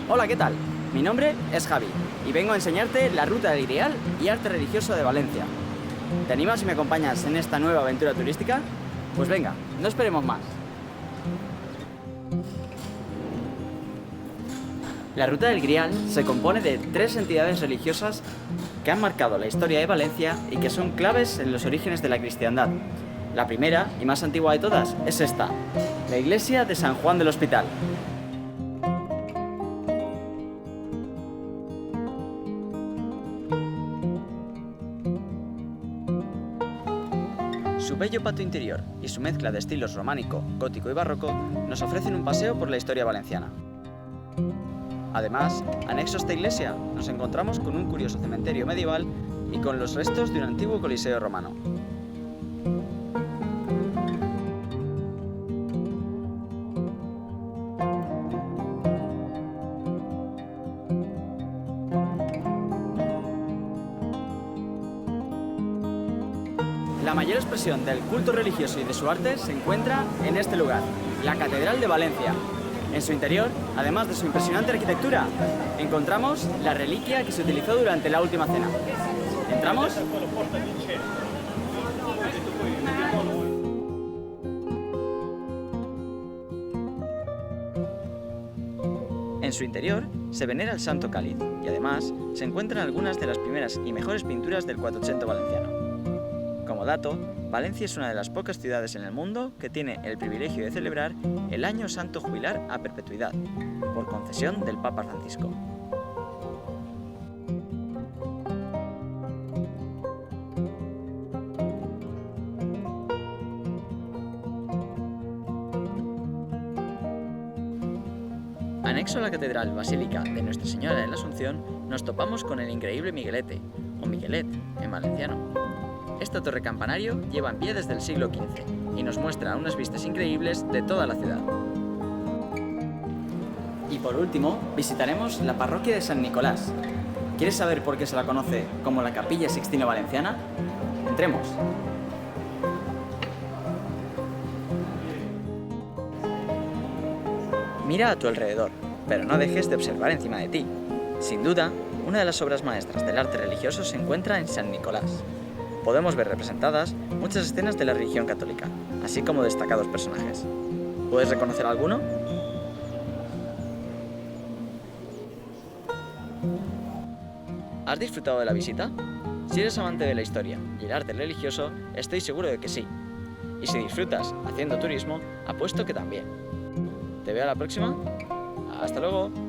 Hola, ¿qué tal? Mi nombre es Javi y vengo a enseñarte la Ruta del Grial y arte religioso de Valencia. ¿Te animas y me acompañas en esta nueva aventura turística? Pues venga, no esperemos más. La Ruta del Grial se compone de 3 entidades religiosas que han marcado la historia de Valencia y que son claves en los orígenes de la cristiandad. La primera y más antigua de todas es esta, la iglesia de San Juan del Hospital. Su bello patio interior y su mezcla de estilos románico, gótico y barroco nos ofrecen un paseo por la historia valenciana. Además, anexo a esta iglesia nos encontramos con un curioso cementerio medieval y con los restos de un antiguo coliseo romano. La mayor expresión del culto religioso y de su arte se encuentra en este lugar, la Catedral de Valencia. En su interior, además de su impresionante arquitectura, encontramos la reliquia que se utilizó durante la última cena. ¿Entramos? En su interior se venera el Santo Cáliz y además se encuentran algunas de las primeras y mejores pinturas del Quattrocento valenciano. Como dato, Valencia es una de las pocas ciudades en el mundo que tiene el privilegio de celebrar el Año Santo Jubilar a perpetuidad, por concesión del Papa Francisco. Anexo a la Catedral Basílica de Nuestra Señora de la Asunción, nos topamos con el increíble Miguelete, o Miguelet en valenciano. Esta torre campanario lleva en pie desde el siglo XV y nos muestra unas vistas increíbles de toda la ciudad. Y por último, visitaremos la parroquia de San Nicolás. ¿Quieres saber por qué se la conoce como la Capilla Sixtino-Valenciana? Entremos. Mira a tu alrededor, pero no dejes de observar encima de ti. Sin duda, una de las obras maestras del arte religioso se encuentra en San Nicolás. Podemos ver representadas muchas escenas de la religión católica, así como destacados personajes. ¿Puedes reconocer alguno? ¿Has disfrutado de la visita? Si eres amante de la historia y el arte religioso, estoy seguro de que sí. Y si disfrutas haciendo turismo, apuesto que también. Te veo a la próxima. ¡Hasta luego!